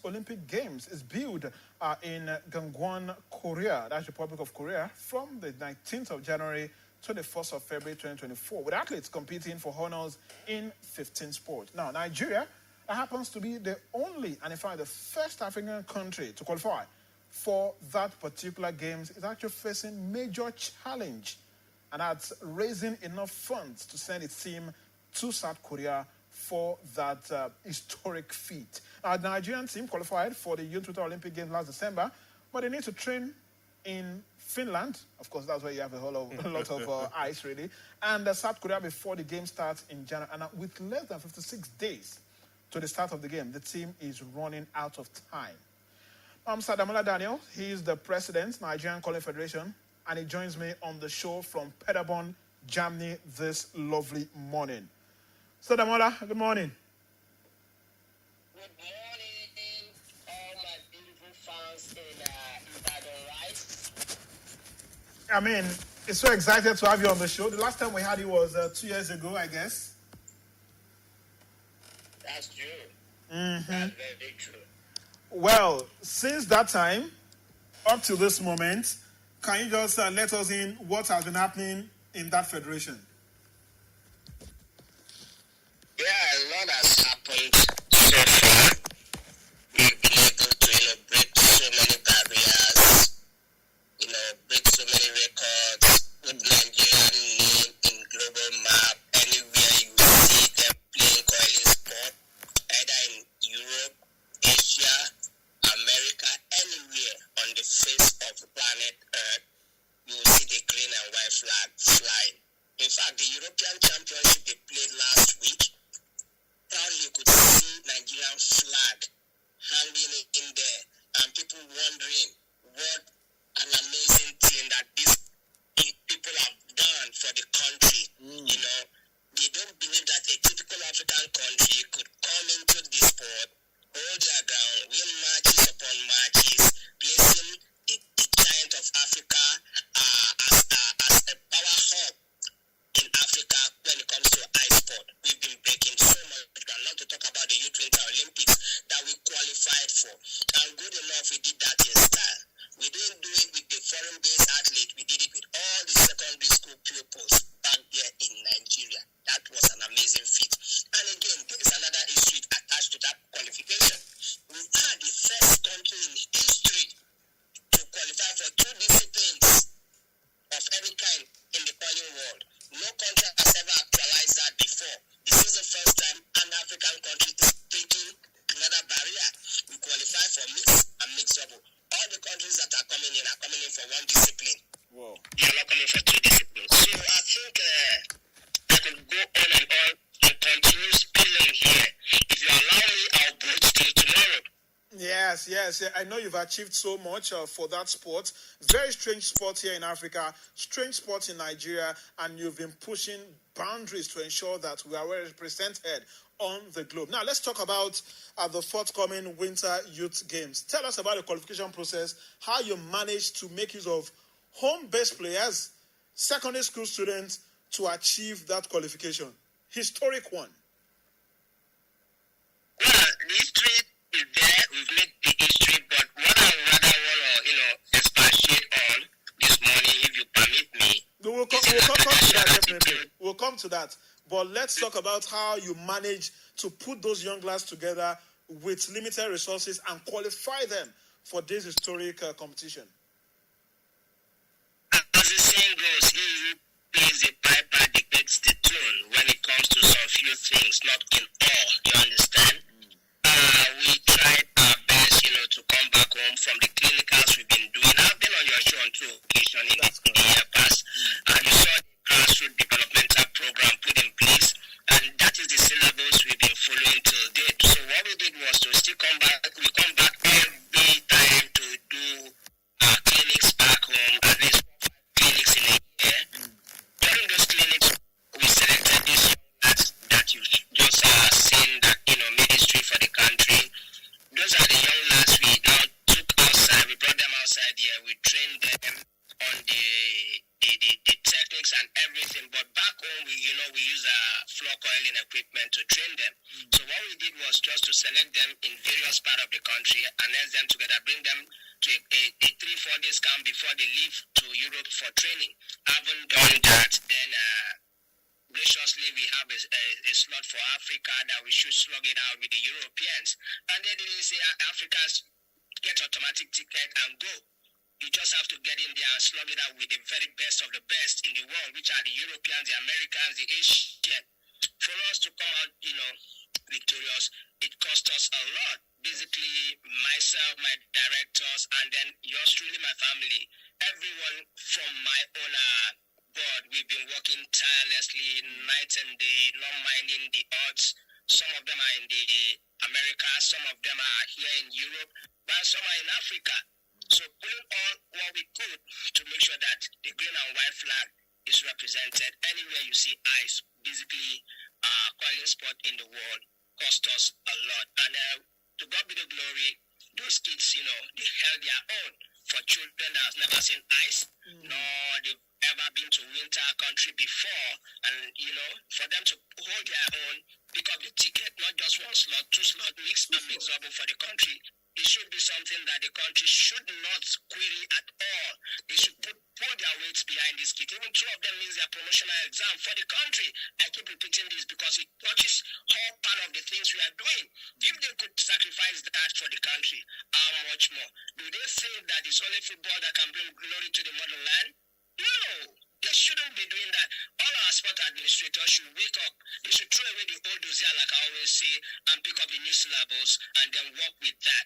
Olympic Games is billed in Gangwon, Korea, that's Republic of Korea, from the 19th of January to the 1st of February 2024, with athletes competing for honors in 15 sports. Now, Nigeria happens to be the only, and in fact the first African country to qualify for that particular games, is actually facing major challenge, and that's raising enough funds to send its team to South Korea for that historic feat. Our Nigerian team qualified for the Youth Olympic Games last December, but they need to train in Finland. Of course, that's where you have a lot of ice, really. And South Korea before the game starts in January. And with less than 56 days to the start of the game, the team is running out of time. I'm Danmola Daniel. He is the president, Nigerian Curling Federation, and he joins me on the show from Paderborn, Germany, this lovely morning. So, Danmola, good morning. Good morning, all my beautiful fans in Ibadan, right? I mean, it's so excited to have you on the show. The last time we had you was 2 years ago, I guess. That's true. Mm-hmm. That's very true. Well, since that time, up to this moment, can you just let us in what has been happening in that federation? Yeah, a lot has happened so far. We've been able to, break so many barriers, break so many records, put Nigerian name in global map. Anywhere you see them playing curling sport, either in Europe, Asia, America, anywhere on the face of the planet Earth, you will see the green and white flag flying. In fact, the European Championship they played last week, proudly could see Nigerian flag hanging in there, and people wondering what an amazing thing that these people have done for the country. They don't believe that a typical African country could come into this sport, hold their ground, win matches upon matches, placing the giant of Africa as a power hub in Africa when it comes to ice sport. We've been breaking so much ground, not to talk about the Youth Olympics that we qualified for. And good enough, we did that in style. We didn't do it with the foreign-based athlete. We did it with all the secondary school pupils back there in Nigeria. That was an amazing feat. And again, there is another history attached to that qualification. We are the first country in history to qualify for two disciplines of any kind in the curling world. No country has ever actualized that before. This is the first time an African country is breaking another barrier. We qualify for mixed and mixed double. All the countries that are coming in for one discipline. Whoa. They are not coming for two disciplines. So I think I could go on and continue spilling here. If you allow me, I'll bridge till tomorrow. Yes. I know you've achieved so much for that sport. Very strange sport here in Africa, strange sport in Nigeria, and you've been pushing boundaries to ensure that we are well represented on the globe. Now, let's talk about the forthcoming Winter Youth Games. Tell us about the qualification process, how you managed to make use of home-based players, secondary school students, to achieve that qualification. Historic one. Well, the history is there. We've made the history, but what I rather want to, expatiate on this morning, if you permit me. We'll come to that, definitely. We'll come to that. But let's talk about how you manage to put those young lads together with limited resources and qualify them for this historic competition. As the saying goes, he who plays the piper dictates the tune when it comes to some few things, not in all. You understand? We tried our best, to come back home from the clinicals we've been doing. I've been on your show on 2 occasions in the year past. You saw the grassroots developmental program put in place, and that is the syllabus we've been following till date. So what we did was to still come back. We come back every time to do clinics back home, at least 4 or 5 clinics in a year. During those clinics, we selected these young lads that you just seen that made history for the country. Those are the young lads we now took outside. We brought them outside here. We trained them on the techniques and everything. But back home, we use floor coiling equipment to train them. So what we did was just to select them in various part of the country, announce them together, bring them to a 3-4 days camp before they leave to Europe for training. Having done that, then graciously we have a slot for Africa that we should slug it out with the Europeans. And they didn't say Africans get automatic ticket and go. You just have to get in there and slug it out with the very best of the best in the world, which are the Europeans, the Americans, the Asians. For us to come out, victorious, it cost us a lot. Basically, myself, my directors, and then yours truly, my family, everyone from my own board, we've been working tirelessly night and day, not minding the odds. Some of them are in the Americas, some of them are here in Europe, but some are in Africa. So pulling all what we could to make sure that the green and white flag is represented anywhere you see ice, basically calling sport in the world, cost us a lot. And to God be the glory, those kids, they held their own for children that has never seen ice, nor they've ever been to winter country before. And, for them to hold their own, pick up the ticket, not just one slot, 2 slots, mix and mix up for the country. It should be something that the country should not query at all. They should pull their weights behind this kit. Even 2 of them means their promotional exam for the country. I keep repeating this because it touches all part of the things we are doing. If they could sacrifice that for the country, how much more? Do they think that it's only football that can bring glory to the motherland? No. They shouldn't be doing that. All our sport administrators should wake up. They should throw away the old dossier, like I always say, and pick up the new syllables and then work with that.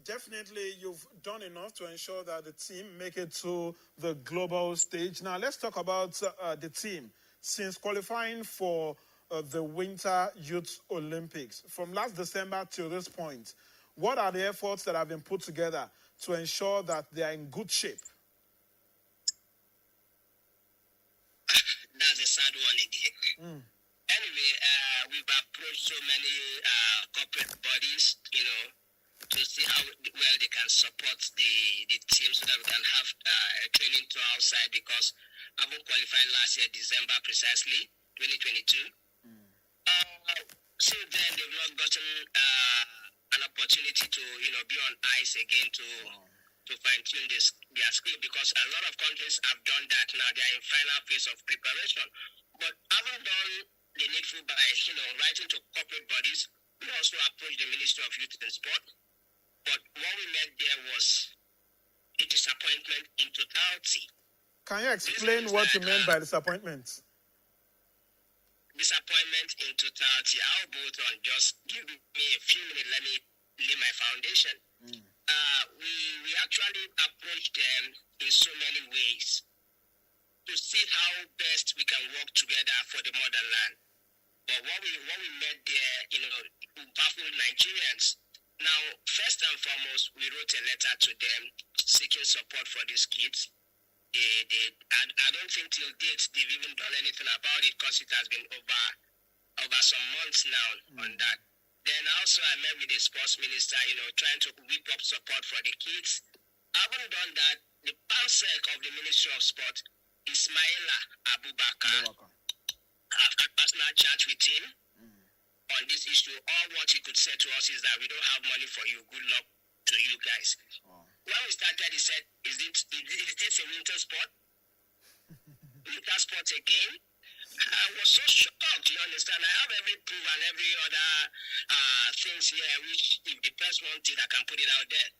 Definitely, you've done enough to ensure that the team make it to the global stage. Now, let's talk about the team. Since qualifying for the Winter Youth Olympics, from last December till this point, what are the efforts that have been put together to ensure that they are in good shape? That's a sad one again. Anyway, we've approached so many corporate bodies, to see how well they can support the team so that we can have training to outside, because I haven't qualified last year, December precisely, 2022. Since then, they've not gotten an opportunity to, be on ice again to fine-tune their skill, because a lot of countries have done that now. They are in final phase of preparation. But having done the needful by, writing to corporate bodies, we also approached the Ministry of Youth and Sport. But what we met there was a disappointment in totality. Can you explain what you meant by disappointment? Disappointment in totality. I'll both on. Just give me a few minutes. Let me lay my foundation. We actually approached them in so many ways to see how best we can work together for the motherland. But what we met there, baffled Nigerians. Now, first and foremost, we wrote a letter to them seeking support for these kids. I don't think till date they've even done anything about it, because it has been over some months now on that. Then also I met with the sports minister, trying to whip up support for the kids. Having done that, the PAMSEC of the Ministry of Sport, Ismaila Abubakar, I've had personal chat with him on this issue. All what he could say to us is that we don't have money for you. Good luck to you guys. When we started, he said, is this a winter sport? Winter sport again? I was so shocked, you understand? I have every proof and every other things here, which if the press wanted, I can put it out there.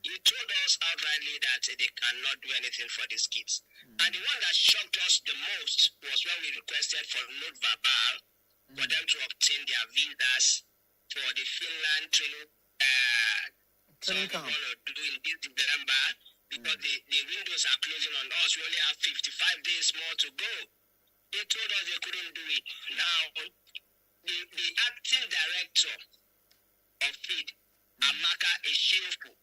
He told us outrightly that they cannot do anything for these kids. And the one that shocked us the most was when we requested for note verbal for them to obtain their visas for the Finland training we're going to do in this December, because the windows are closing on us. We only have 55 days more to go. They told us they couldn't do it. Now, the acting director of FID, Amaka Eshiofu,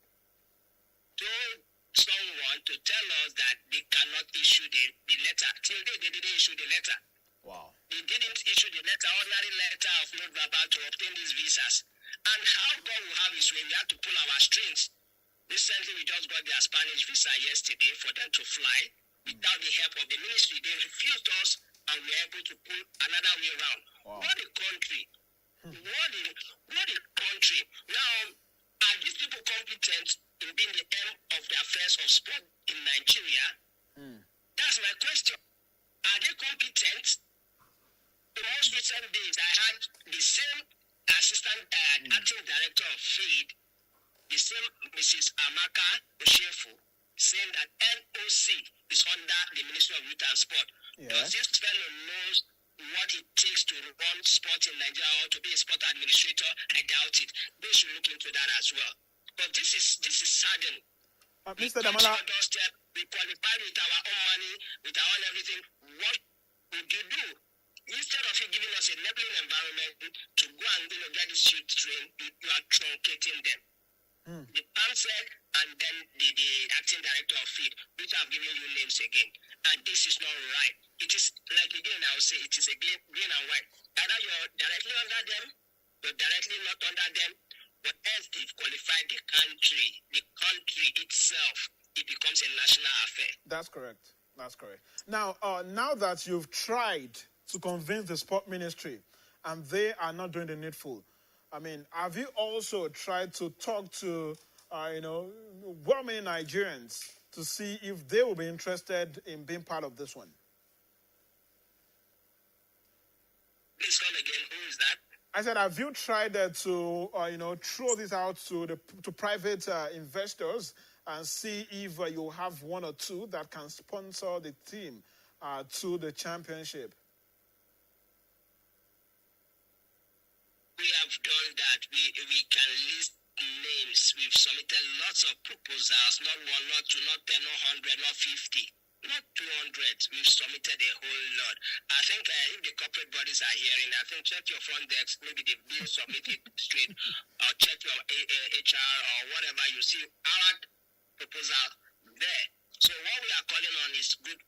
told someone to tell us that they cannot issue the letter. Till they didn't issue the letter. Wow. They didn't issue the letter, ordinary letter of note verbal to obtain these visas. And how God will have his way, we have to pull our strings. Recently, we just got their Spanish visa yesterday for them to fly. Without the help of the ministry, they refused us, and we were able to pull another way around. Wow. What a country. What a country. Now, are these people competent in being the helm of the affairs of sport in Nigeria? That's my question. Are they competent? In most recent days, I had the same assistant acting director of FEED, the same Mrs. Amaka Oshefu, saying that NOC is under the Ministry of Youth and Sport. Yeah. Does this fellow knows what it takes to run sport in Nigeria or to be a sport administrator? I doubt it. They should look into that as well. But this is saddening. Mr. Danmola, We qualify with our own money, with our own everything. What would you do? Instead of you giving us a enabling environment to go and get this youth trained, you are truncating them. The PAMSEC and then the acting director of FEED, which I've given you names again. And this is not right. It is, like again, I will say, it is a green and white. Either you're directly under them, you're directly not under them, but else they've qualified the country itself, it becomes a national affair. that's correct. That's correct. Now, now that you've tried to convince the sport ministry and they are not doing the needful, I mean, have you also tried to talk to, well-meaning Nigerians to see if they will be interested in being part of this one? Please come again. Who is that? I said, have you tried to, throw this out to private investors and see if you have one or two that can sponsor the team to the championship? We have done that. We can list names. We've submitted lots of proposals. Not one, not two, not 10, not 100, not 50, not 200. We've submitted a whole lot. I think if the corporate bodies are hearing, I think check your front desk. Maybe they've been submitted straight, or check your HR or whatever. You see our proposal there. So what we are calling on is good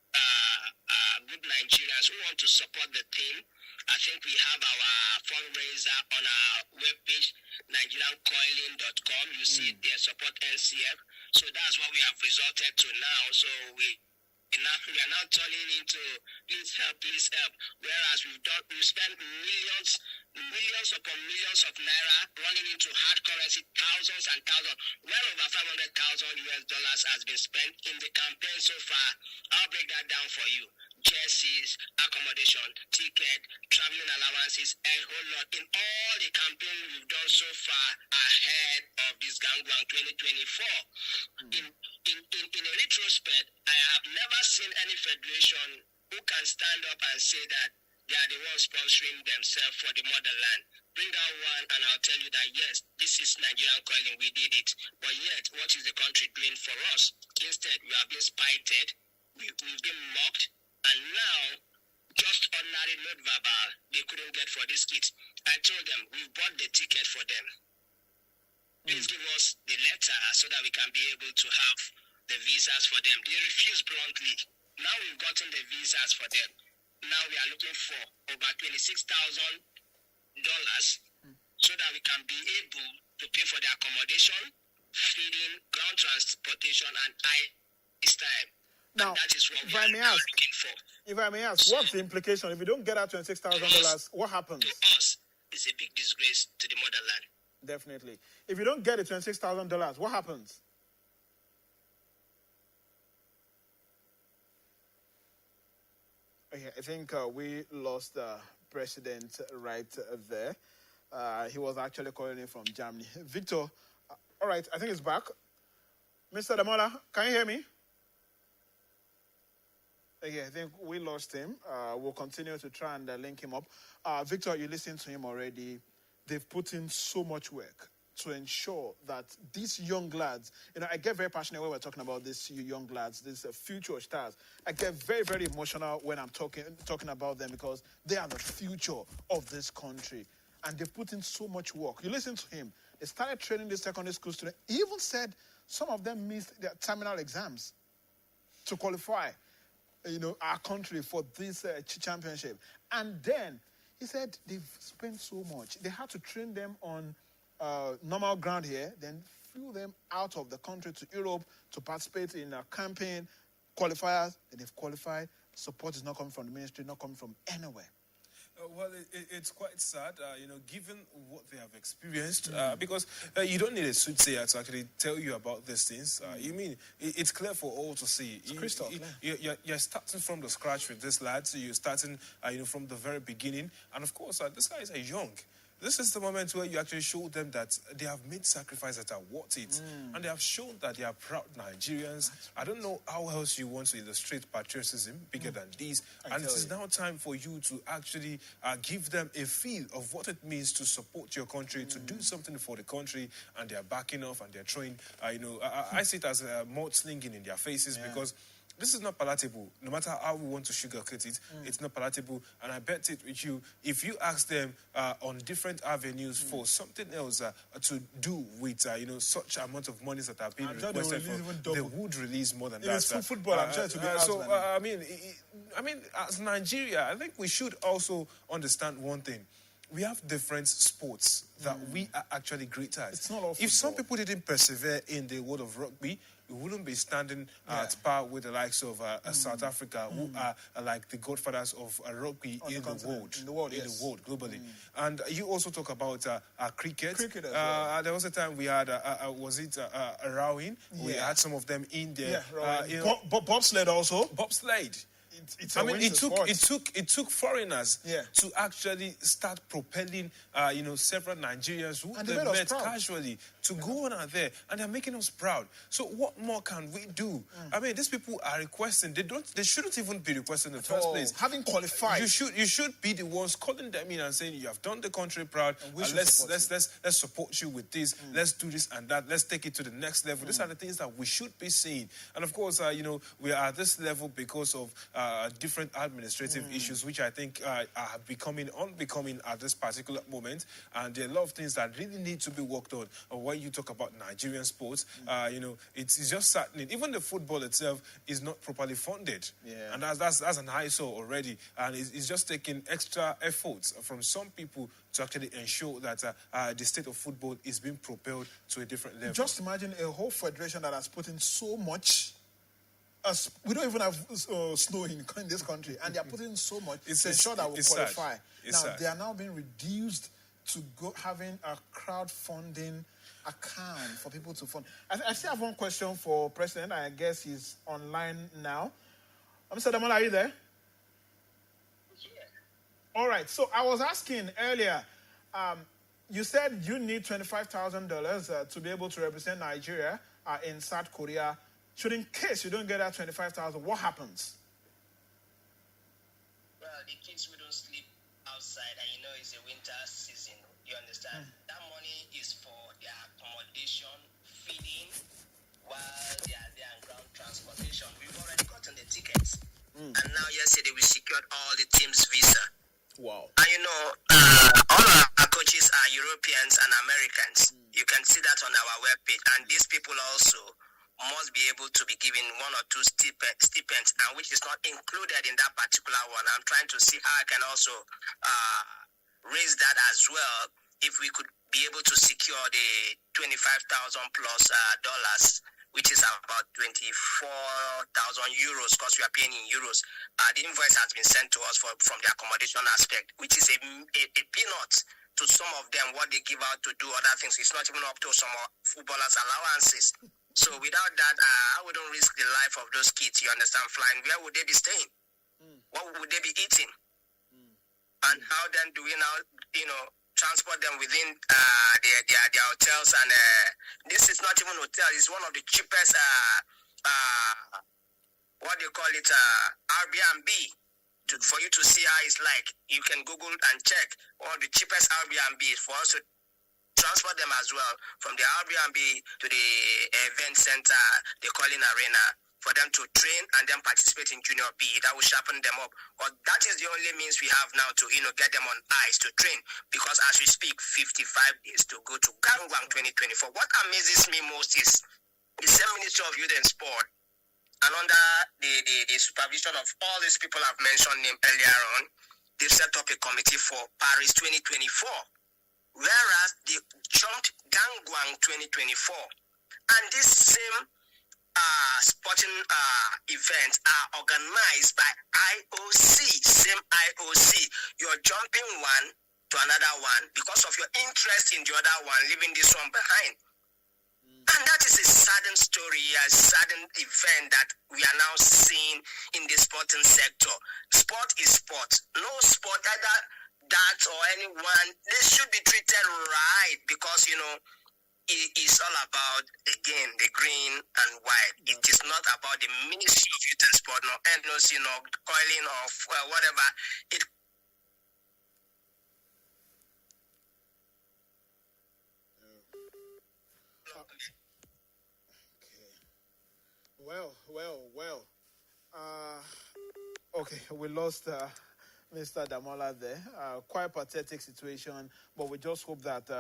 Nigerians who want to support the team. I think we have our fundraiser on our webpage, nigeriancoiling.com. You see there, support NCF. So that's what we have resorted to now. So we are now turning into please help. Whereas we spent millions upon millions of naira running into hard currency, thousands and thousands, well over $500,000 has been spent in the campaign so far. I'll break that down for you. Jerseys, accommodation, ticket, traveling allowances, a whole lot in all the campaign we've done so far ahead of this Gangwang 2024. In a retrospect, I have never seen any federation who can stand up and say that they are the ones sponsoring themselves for the motherland. Bring out one and I'll tell you that yes, this is Nigerian coiling, we did it. But yet, what is the country doing for us? Instead, we have been spited, we've been mocked, and now, just ordinary note verbal, they couldn't get for these kids. I told them, we bought the ticket for them. Please give us the letter so that we can be able to have the visas for them. They refused bluntly. Now we've gotten the visas for them. Now we are looking for over $26,000 so that we can be able to pay for the accommodation, feeding, ground transportation, and ice time. Now, that is what if I may ask, looking for. If I may ask, what's the implication? If you don't get that $26,000, what happens? To us, it's a big disgrace to the motherland. Definitely. If you don't get the $26,000, what happens? Okay, I think we lost the president right there. He was actually calling in from Germany. Victor, all right, I think he's back. Mr. Danmola, can you hear me? Okay, I think we lost him. We'll continue to try and link him up. Victor, you listened to him already. They've put in so much work to ensure that these young lads, I get very passionate when we're talking about these young lads, these future stars. I get very, very emotional when I'm talking about them because they are the future of this country. And they've put in so much work. You listen to him. They started training the secondary school students. He even said some of them missed their terminal exams to qualify our country for this championship. And then he said they've spent so much. They had to train them on normal ground here, then flew them out of the country to Europe to participate in a campaign, qualifiers, and they've qualified. Support is not coming from the ministry, not coming from anywhere. Well, it's quite sad, given what they have experienced, because you don't need a soothsayer to actually tell you about these things. It's clear for all to see. It's crystal clear. You're starting from the scratch with this lad, so you're starting, from the very beginning. And of course, these guys are young. This is the moment where you actually show them that they have made sacrifices that are worth it. And they have shown that they are proud Nigerians. I don't know how else you want to illustrate patriotism bigger than this. And it is now time for you to actually give them a feel of what it means to support your country, to do something for the country. And they are backing off and they're throwing, I see it as mudslinging in their faces because this is not palatable. No matter how we want to sugarcoat it, it's not palatable. And I bet it with you, if you ask them on different avenues for something else to do with, such amount of monies that are being requested for, they would release more than that. It's football, I'm sure to be asked. So, as Nigeria, I think we should also understand one thing. We have different sports that we are actually great at. It's not all if some people didn't persevere in the world of rugby, we wouldn't be standing at par with the likes of South Africa, who are like the godfathers of rugby in the world, globally. And you also talk about cricket. Cricket as well. There was a time we had, rowing? We had some of them in there. Bobsled also. Bobsled. It took foreigners to actually start propelling, several Nigerians who they met casually to go on out there, and they're making us proud. So what more can we do? These people are requesting. They shouldn't even be requesting in the first place. Having qualified, you should be the ones calling them in and saying you have done the country proud. Let's support you with this. Let's do this and that. Let's take it to the next level. These are the things that we should be seeing. And of course, we are at this level because of different administrative issues, which I think are unbecoming at this particular moment. And there are a lot of things that really need to be worked on. When you talk about Nigerian sports, it's just saddening. Even the football itself is not properly funded. Yeah. And that's an eyesore already. And it's just taking extra efforts from some people to actually ensure that the state of football is being propelled to a different level. Just imagine a whole federation that has put in so much. We don't even have snow in this country, and they are putting in so much to ensure that we qualify. They are now being reduced to having a crowdfunding account for people to fund. I still have one question for President. I guess he's online now. Mr. Danmola, are you there? Yeah. All right. So I was asking earlier, you said you need $25,000 to be able to represent Nigeria in South Korea. Should, in case you don't get that $25,000, what happens? Well, the kids who don't sleep outside, and it's a winter season. You understand? That money is for their accommodation, feeding, while they are there and ground transportation. We've already gotten the tickets. And now yesterday we secured all the team's visa. Wow. And all our coaches are Europeans and Americans. You can see that on our webpage. And these people also must be able to be given one or two stipends, and which is not included in that particular one. I'm trying to see how I can also raise that as well, if we could be able to secure the $25,000 plus dollars, which is about 24,000 euros, because we are paying in euros. The invoice has been sent to us from the accommodation aspect, which is a peanut to some of them, what they give out to do other things. It's not even up to some footballers' allowances. So without that, I wouldn't risk the life of those kids, you understand, flying. Where would they be staying? What would they be eating? And how then do we now, transport them within their hotels? And this is not even a hotel. It's one of the cheapest, Airbnb. For you to see how it's like, you can Google and check. One of the cheapest Airbnb for us to transport them as well from the Airbnb to the event center, the Calling Arena, for them to train and then participate in Junior B. That will sharpen them up. But that is the only means we have now to get them on ice to train, because as we speak, 55 days to go to Gangwang 2024. What amazes me most is the same Ministry of Youth and Sport, and under the supervision of all these people I've mentioned earlier on, they've set up a committee for Paris 2024. Whereas they jumped Gangwang 2024. And this same sporting events are organized by IOC, same IOC. You're jumping one to another one because of your interest in the other one, leaving this one behind. And that is a sadden story, a sadden event that we are now seeing in the sporting sector. Sport is sport. No sport, either that or anyone, they should be treated right because, it is all about, again, the green and white. It is not about the Ministry of Youth and Sport, nor NOC, nor coiling of whatever. It Well. Okay, we lost Mr. Danmola there. Quite pathetic situation, but we just hope that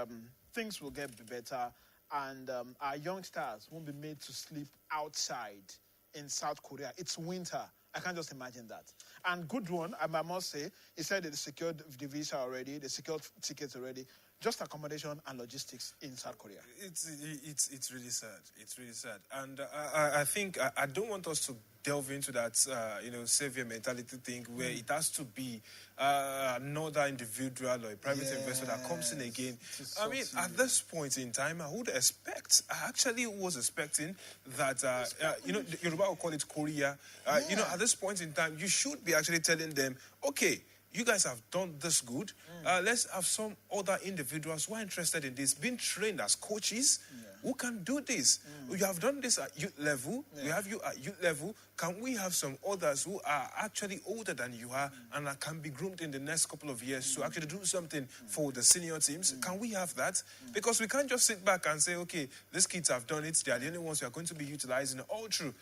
things will get better and our young stars won't be made to sleep outside in South Korea. It's winter. I can't just imagine that. And good one, I must say, he said they secured the visa already, they secured tickets already. Just accommodation and logistics in South Korea. It's really sad. It's really sad. And I think I don't want us to delve into that, savior mentality thing where it has to be another individual or a private investor that comes in again. I mean, at this point in time, I actually was expecting that, Yoruba will call it Korea. At this point in time, you should be actually telling them, okay, you guys have done this good. Let's have some other individuals who are interested in this, being trained as coaches, who can do this. You have done this at youth level. We have you at youth level. Can we have some others who are actually older than you are and can be groomed in the next couple of years to actually do something for the senior teams? Can we have that? Because we can't just sit back and say, okay, these kids have done it. They are the only ones who are going to be utilizing it all through.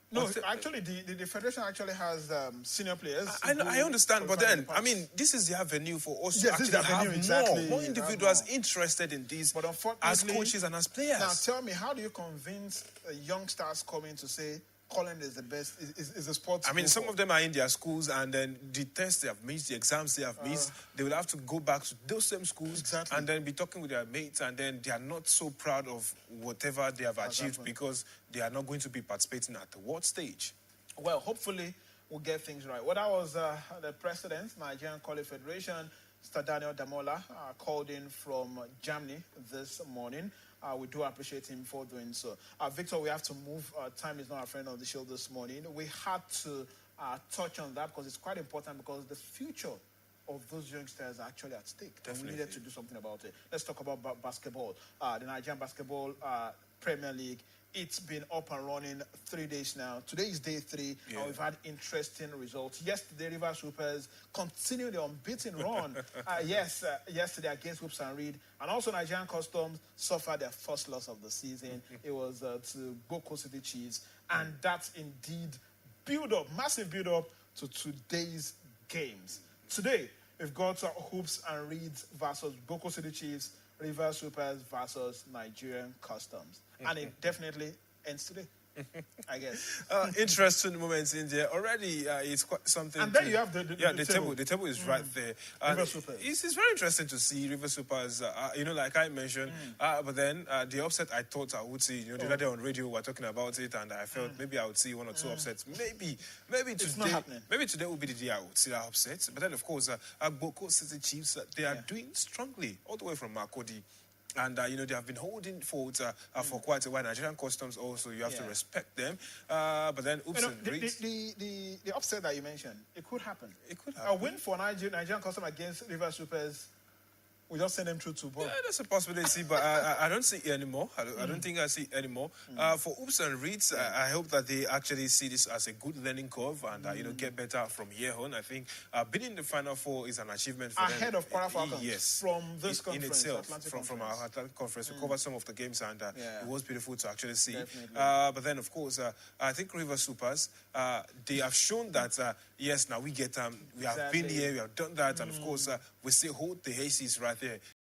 No, actually, the federation actually has senior players. I understand, but then, I mean, this is the avenue for us to actually have more individuals interested in these as coaches and as players. Now, tell me, how do you convince young stars coming to say Colin is the best, is the sport? I mean, some of them are in their schools, and then the tests they have missed, the exams they have missed, they will have to go back to those same schools and then be talking with their mates, and then they are not so proud of whatever they have achieved because they are not going to be participating at the world stage. Well, hopefully we'll get things right. Well, that was the president, Nigerian College Federation, Mr. Daniel Danmola, called in from Germany this morning. We do appreciate him for doing so. Victor, we have to move. Time is not a friend of the show this morning. We had to touch on that because it's quite important because the future of those youngsters are actually at stake. And we needed to do something about it. Let's talk about basketball. The Nigerian Basketball Premier League. It's been up and running 3 days now. Today is day 3, and we've had interesting results. Yesterday, River Supers continued the unbeaten run. Yesterday against Hoops and Reed. And also Nigerian Customs suffered their first loss of the season. It was to Boko City Chiefs. And that's indeed massive build-up to today's games. Today, we've got Hoops and Reeds versus Boko City Chiefs, River Supers versus Nigerian Customs. And it definitely ends today, I guess. Interesting moments in there. Already, it's quite something. And then you have the table. The table is right there. River Supers. It's very interesting to see River Supers, like I mentioned. But then the upset I thought I would see, the other day on radio we were talking about it, and I felt maybe I would see 1 or 2 upsets. Maybe it's today. Not happening. Maybe today will be the day I would see that upset. But then, of course, Boko City Chiefs, they are doing strongly all the way from Makodi. And, they have been holding forth for quite a while. Nigerian Customs also, you have to respect them. But then, the upset that you mentioned, it could happen. It could happen. A win for Nigerian Customs against River Supers, we just send them through to ball. Yeah, that's a possibility, but I don't see it anymore. I don't think I see it anymore. For Oops and Reeds, I hope that they actually see this as a good learning curve and, get better from here on. I think being in the Final Four is an achievement for them. Ahead of Kwara Falcons. Yes. From this conference, in itself, from our Atlantic Conference. We covered some of the games and it was beautiful to actually see. But then, of course, I think River Supers, they have shown that, yes, now we get we have been here, we have done that, and of course, we still hold the Aces right there